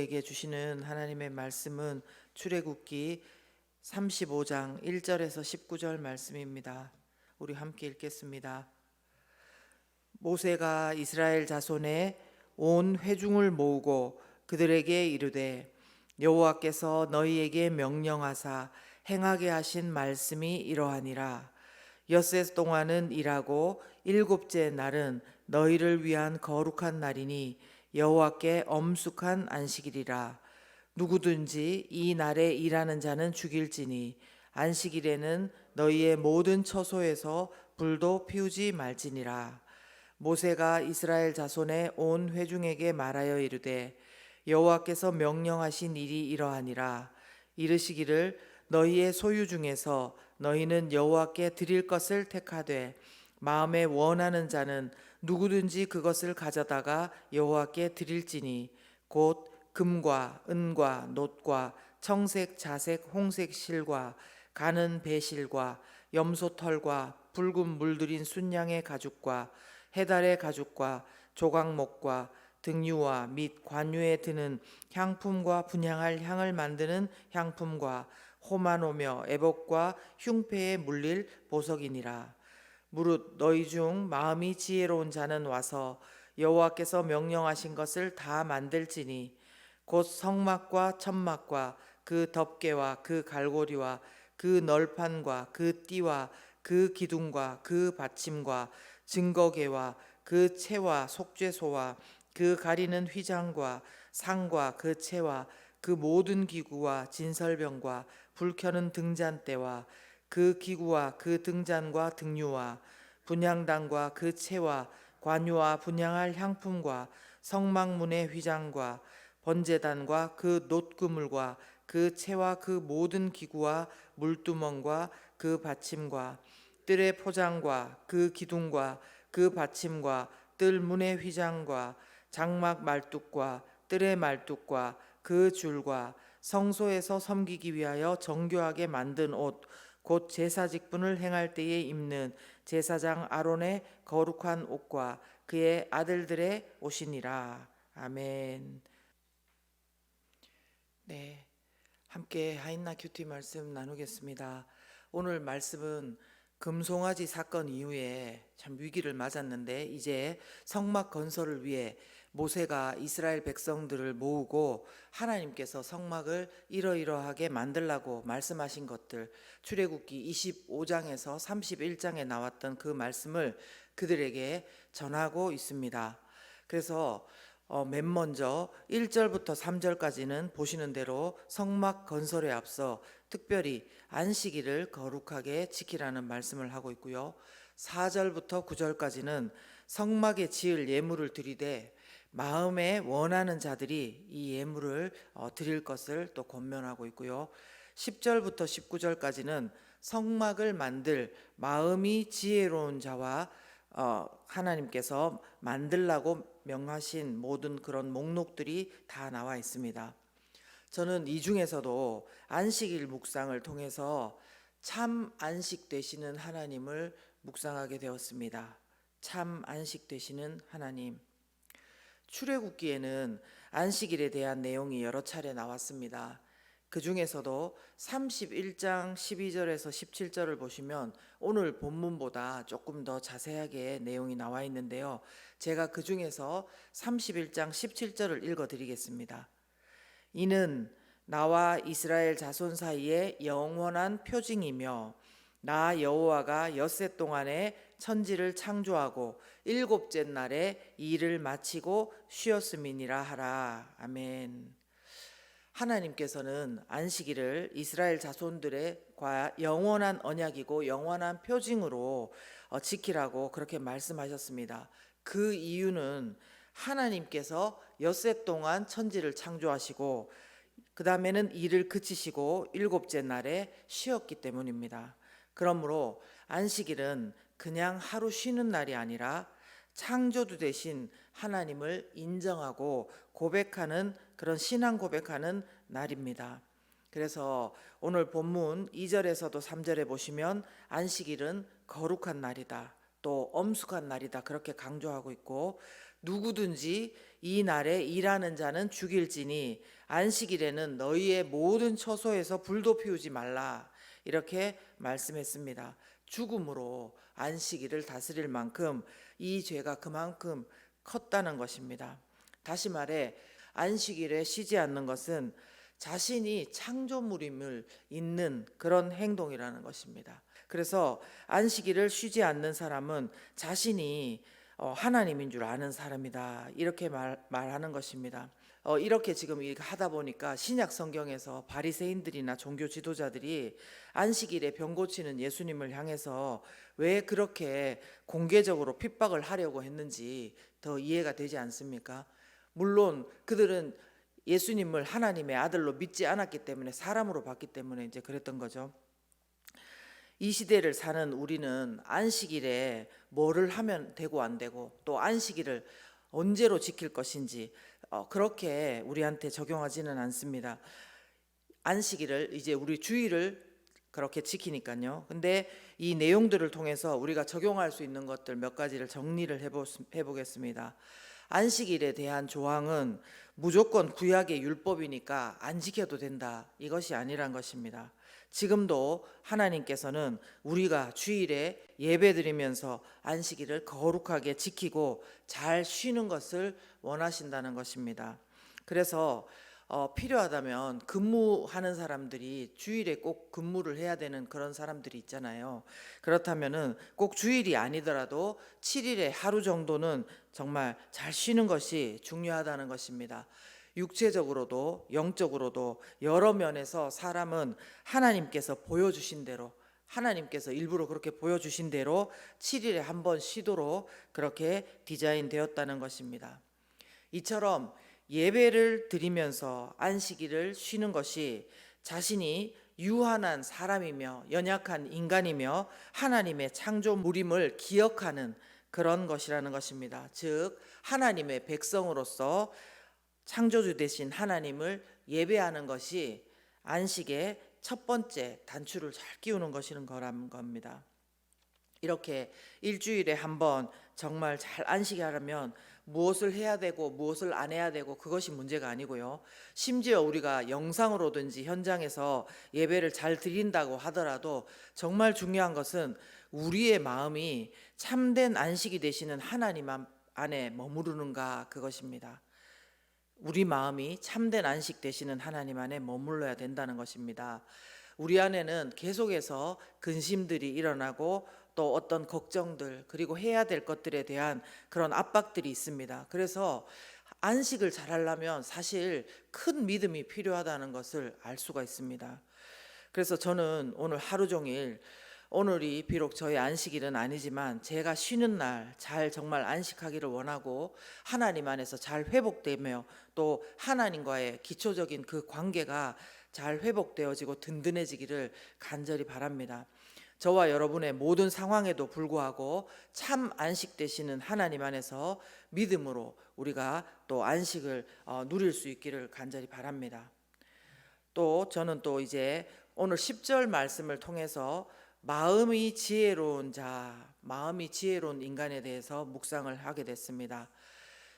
우리에게 주시는 하나님의 말씀은 출애굽기 35장 1절에서 19절 말씀입니다. 우리 함께 읽겠습니다. 모세가 이스라엘 자손의 온 회중을 모으고 그들에게 이르되 여호와께서 너희에게 명령하사 행하게 하신 말씀이 이러하니라. 엿새 동안은 일하고 일곱째 날은 너희를 위한 거룩한 날이니 여호와께 엄숙한 안식일이라. 누구든지 이 날에 일하는 자는 죽일지니 안식일에는 너희의 모든 처소에서 불도 피우지 말지니라. 모세가 이스라엘 자손의 온 회중에게 말하여 이르되 여호와께서 명령하신 일이 이러하니라. 이르시기를 너희의 소유 중에서 너희는 여호와께 드릴 것을 택하되 마음에 원하는 자는 누구든지 그것을 가져다가 여호와께 드릴지니 곧 금과 은과 놋과 청색 자색 홍색 실과 가는 배실과 염소털과 붉은 물들인 순양의 가죽과 해달의 가죽과 조각목과 등유와 및 관유에 드는 향품과 분향할 향을 만드는 향품과 호마노며 애복과 흉패에 물릴 보석이니라. 무릇 너희 중 마음이 지혜로운 자는 와서 여호와께서 명령하신 것을 다 만들지니 곧 성막과 천막과 그 덮개와 그 갈고리와 그 널판과 그 띠와 그 기둥과 그 받침과 증거계와 그 채와 속죄소와 그 가리는 휘장과 상과 그 채와 그 모든 기구와 진설병과 불 켜는 등잔대와 그 기구와 그 등잔과 등유와 분향단과 그 채와 관유와 분향할 향품과 성막문의 휘장과 번제단과 그 놋그물과 그 채와 그 모든 기구와 물두멍과 그 받침과 뜰의 포장과 그 기둥과 그 받침과 뜰 문의 휘장과 장막 말뚝과 뜰의 말뚝과 그 줄과 성소에서 섬기기 위하여 정교하게 만든 옷 곧 제사 직분을 행할 때에 입는 제사장 아론의 거룩한 옷과 그의 아들들의 옷이니라. 아멘. 네, 함께 하인나 큐티 말씀 나누겠습니다. 오늘 말씀은 금송아지 사건 이후에 참 위기를 맞았는데 이제 성막 건설을 위해 모세가 이스라엘 백성들을 모으고 하나님께서 성막을 이러이러하게 만들라고 말씀하신 것들, 출애굽기 25장에서 31장에 나왔던 그 말씀을 그들에게 전하고 있습니다. 그래서 맨 먼저 1절부터 3절까지는 보시는 대로 성막 건설에 앞서 특별히 안식일을 거룩하게 지키라는 말씀을 하고 있고요. 4절부터 9절까지는 성막에 지을 예물을 드리되 마음에 원하는 자들이 이 예물을 드릴 것을 또 권면하고 있고요. 10절부터 19절까지는 성막을 만들 마음이 지혜로운 자와 하나님께서 만들라고 명하신 모든 그런 목록들이 다 나와 있습니다. 저는 이 중에서도 안식일 묵상을 통해서 참 안식 되시는 하나님을 묵상하게 되었습니다. 참 안식 되시는 하나님. 출애굽기에는 안식일에 대한 내용이 여러 차례 나왔습니다. 그 중에서도 31장 12절에서 17절을 보시면 오늘 본문보다 조금 더 자세하게 내용이 나와 있는데요. 제가 그 중에서 31장 17절을 읽어 드리겠습니다. 이는 나와 이스라엘 자손 사이에 영원한 표징이며 나 여호와가 엿새 동안에 천지를 창조하고 일곱째 날에 일을 마치고 쉬었음이니라 하라. 아멘. 하나님께서는 안식일을 이스라엘 자손들의 영원한 언약이고 영원한 표징으로 지키라고 그렇게 말씀하셨습니다. 그 이유는 하나님께서 엿새 동안 천지를 창조하시고 그 다음에는 일을 그치시고 일곱째 날에 쉬었기 때문입니다. 그러므로 안식일은 그냥 하루 쉬는 날이 아니라 창조주 되신 하나님을 인정하고 고백하는 그런 신앙 고백하는 날입니다. 그래서 오늘 본문 2절에서도 3절에 보시면 안식일은 거룩한 날이다. 또 엄숙한 날이다 그렇게 강조하고 있고, 누구든지 이 날에 일하는 자는 죽일지니 안식일에는 너희의 모든 처소에서 불도 피우지 말라 이렇게 말씀했습니다. 죽음으로 안식일을 다스릴 만큼 이 죄가 그만큼 컸다는 것입니다. 다시 말해 안식일에 쉬지 않는 것은 자신이 창조물임을 잊는 그런 행동이라는 것입니다. 그래서 안식일을 쉬지 않는 사람은 자신이 하나님인 줄 아는 사람이다 이렇게 말하는 것입니다. 이렇게 지금 이렇게 하다 보니까 신약 성경에서 바리새인들이나 종교 지도자들이 안식일에 병 고치는 예수님을 향해서 왜 그렇게 공개적으로 핍박을 하려고 했는지 더 이해가 되지 않습니까? 물론 그들은 예수님을 하나님의 아들로 믿지 않았기 때문에, 사람으로 봤기 때문에 이제 그랬던 거죠. 이 시대를 사는 우리는 안식일에 뭐를 하면 되고 안 되고, 또 안식일을 언제로 지킬 것인지 그렇게 우리한테 적용하지는 않습니다. 안식일을 이제 우리 주일을 그렇게 지키니까요. 근데 이 내용들을 통해서 우리가 적용할 수 있는 것들 몇 가지를 정리를 해보겠습니다. 안식일에 대한 조항은 무조건 구약의 율법이니까 안 지켜도 된다 이것이 아니란 것입니다. 지금도 하나님께서는 우리가 주일에 예배드리면서 안식일을 거룩하게 지키고 잘 쉬는 것을 원하신다는 것입니다. 그래서 필요하다면 근무하는 사람들이 주일에 꼭 근무를 해야 되는 그런 사람들이 있잖아요. 그렇다면은 꼭 주일이 아니더라도 7일에 하루 정도는 정말 잘 쉬는 것이 중요하다는 것입니다. 육체적으로도 영적으로도 여러 면에서 사람은 하나님께서 보여주신 대로, 하나님께서 일부러 그렇게 보여주신 대로 7일에 한 번 쉬도록 그렇게 디자인되었다는 것입니다. 이처럼 예배를 드리면서 안식일을 쉬는 것이 자신이 유한한 사람이며 연약한 인간이며 하나님의 창조물임을 기억하는 그런 것이라는 것입니다. 즉 하나님의 백성으로서 창조주 되신 하나님을 예배하는 것이 안식의 첫 번째 단추를 잘 끼우는 것이는 거란 겁니다. 이렇게 일주일에 한 번 정말 잘 안식하려면 무엇을 해야 되고 무엇을 안 해야 되고 그것이 문제가 아니고요. 심지어 우리가 영상으로든지 현장에서 예배를 잘 드린다고 하더라도 정말 중요한 것은 우리의 마음이 참된 안식이 되시는 하나님 안에 머무르는가 그것입니다. 우리 마음이 참된 안식 되시는 하나님 안에 머물러야 된다는 것입니다. 우리 안에는 계속해서 근심들이 일어나고 또 어떤 걱정들 그리고 해야 될 것들에 대한 그런 압박들이 있습니다. 그래서 안식을 잘 하려면 사실 큰 믿음이 필요하다는 것을 알 수가 있습니다. 그래서 저는 오늘 하루 종일, 오늘이 비록 저의 안식일은 아니지만 제가 쉬는 날 잘 정말 안식하기를 원하고 하나님 안에서 잘 회복되며 또 하나님과의 기초적인 그 관계가 잘 회복되어지고 든든해지기를 간절히 바랍니다. 저와 여러분의 모든 상황에도 불구하고 참 안식 되시는 하나님 안에서 믿음으로 우리가 또 안식을 누릴 수 있기를 간절히 바랍니다. 또 저는 또 이제 오늘 10절 말씀을 통해서 마음이 지혜로운 자, 마음이 지혜로운 인간에 대해서 묵상을 하게 됐습니다.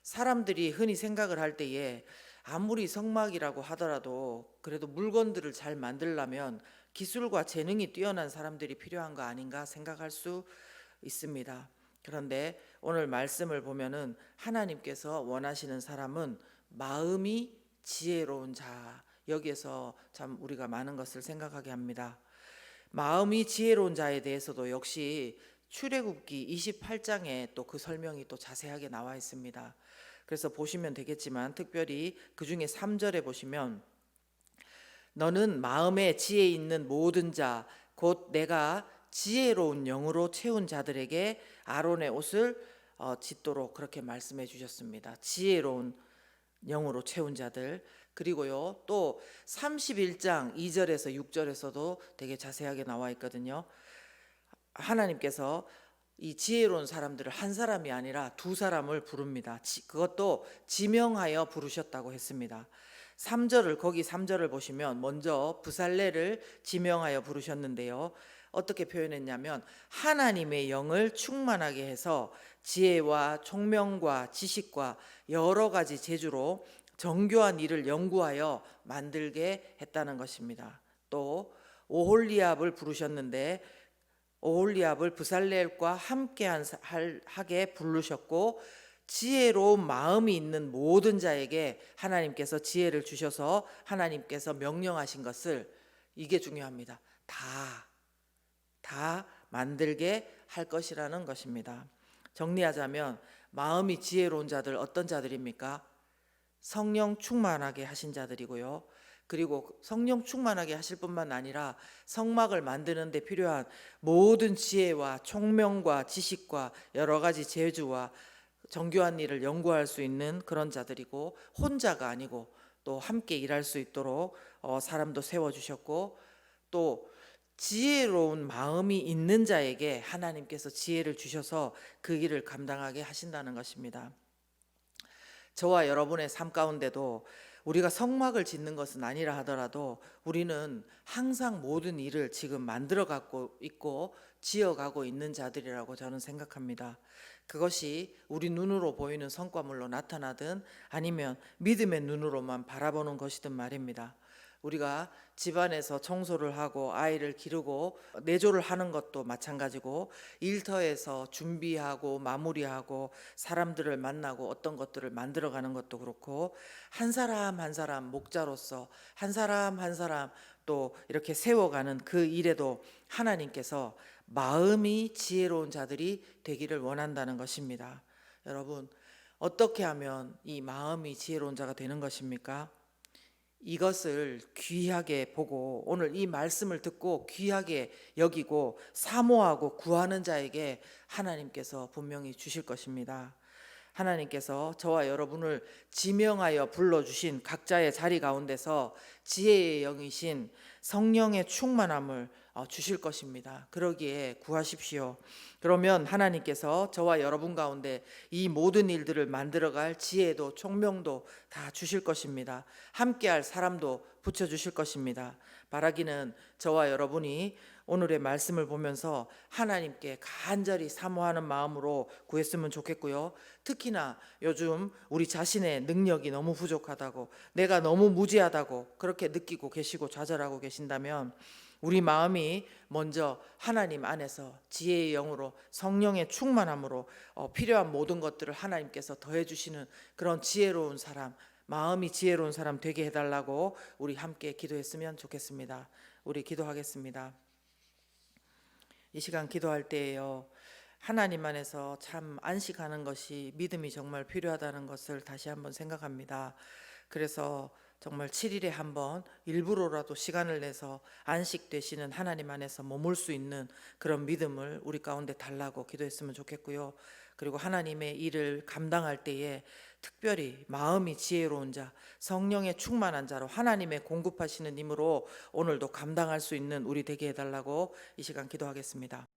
사람들이 흔히 생각을 할 때에 아무리 성막이라고 하더라도 그래도 물건들을 잘 만들려면 기술과 재능이 뛰어난 사람들이 필요한 거 아닌가 생각할 수 있습니다. 그런데 오늘 말씀을 보면은 하나님께서 원하시는 사람은 마음이 지혜로운 자, 여기에서 참 우리가 많은 것을 생각하게 합니다. 마음이 지혜로운 자에 대해서도 역시 출애굽기 28장에 또 그 설명이 또 자세하게 나와 있습니다. 그래서 보시면 되겠지만 특별히 그 중에 3절에 보시면 너는 마음에 지혜 있는 모든 자 곧 내가 지혜로운 영으로 채운 자들에게 아론의 옷을 짓도록 그렇게 말씀해 주셨습니다. 지혜로운 영으로 채운 자들. 그리고요 또 31장 2절에서 6절에서도 되게 자세하게 나와 있거든요. 하나님께서 이 지혜로운 사람들을 한 사람이 아니라 두 사람을 부릅니다. 그것도 지명하여 부르셨다고 했습니다. 3절을 보시면 먼저 부살레를 지명하여 부르셨는데요. 어떻게 표현했냐면 하나님의 영을 충만하게 해서 지혜와 총명과 지식과 여러 가지 재주로 정교한 일을 연구하여 만들게 했다는 것입니다. 또 오홀리압을 부르셨는데 오홀리압을 브살렐과 함께 하게 부르셨고 지혜로운 마음이 있는 모든 자에게 하나님께서 지혜를 주셔서 하나님께서 명령하신 것을, 이게 중요합니다, 다 만들게 할 것이라는 것입니다. 정리하자면 마음이 지혜로운 자들 어떤 자들입니까? 성령 충만하게 하신 자들이고요. 그리고 성령 충만하게 하실 뿐만 아니라 성막을 만드는 데 필요한 모든 지혜와 총명과 지식과 여러 가지 재주와 정교한 일을 연구할 수 있는 그런 자들이고, 혼자가 아니고 또 함께 일할 수 있도록 사람도 세워주셨고, 또 지혜로운 마음이 있는 자에게 하나님께서 지혜를 주셔서 그 일을 감당하게 하신다는 것입니다. 저와 여러분의 삶 가운데도 우리가 성막을 짓는 것은 아니라 하더라도 우리는 항상 모든 일을 지금 만들어 가고 있고 지어가고 있는 자들이라고 저는 생각합니다. 그것이 우리 눈으로 보이는 성과물로 나타나든 아니면 믿음의 눈으로만 바라보는 것이든 말입니다. 우리가 집안에서 청소를 하고 아이를 기르고 내조를 하는 것도 마찬가지고, 일터에서 준비하고 마무리하고 사람들을 만나고 어떤 것들을 만들어가는 것도 그렇고, 한 사람 한 사람 목자로서 한 사람 한 사람 또 이렇게 세워가는 그 일에도 하나님께서 마음이 지혜로운 자들이 되기를 원한다는 것입니다. 여러분, 어떻게 하면 이 마음이 지혜로운 자가 되는 것입니까? 이것을 귀하게 보고 오늘 이 말씀을 듣고 귀하게 여기고 사모하고 구하는 자에게 하나님께서 분명히 주실 것입니다. 하나님께서 저와 여러분을 지명하여 불러주신 각자의 자리 가운데서 지혜의 영이신 성령의 충만함을 주실 것입니다. 그러기에 구하십시오. 그러면 하나님께서 저와 여러분 가운데 이 모든 일들을 만들어갈 지혜도 총명도 다 주실 것입니다. 함께할 사람도 붙여주실 것입니다. 바라기는 저와 여러분이 오늘의 말씀을 보면서 하나님께 간절히 사모하는 마음으로 구했으면 좋겠고요. 특히나 요즘 우리 자신의 능력이 너무 부족하다고, 내가 너무 무지하다고 그렇게 느끼고 계시고 좌절하고 계신다면 우리 마음이 먼저 하나님 안에서 지혜의 영으로 성령의 충만함으로 필요한 모든 것들을 하나님께서 더해 주시는 그런 지혜로운 사람, 마음이 지혜로운 사람 되게 해달라고 우리 함께 기도했으면 좋겠습니다. 우리 기도하겠습니다. 이 시간 기도할 때에요, 하나님 안에서 참 안식하는 것이 믿음이 정말 필요하다는 것을 다시 한번 생각합니다. 그래서 정말 7일에 한번 일부러라도 시간을 내서 안식 되시는 하나님 안에서 머물 수 있는 그런 믿음을 우리 가운데 달라고 기도했으면 좋겠고요. 그리고 하나님의 일을 감당할 때에 특별히 마음이 지혜로운 자, 성령의 충만한 자로 하나님의 공급하시는 힘으로 오늘도 감당할 수 있는 우리 되게 해달라고 이 시간 기도하겠습니다.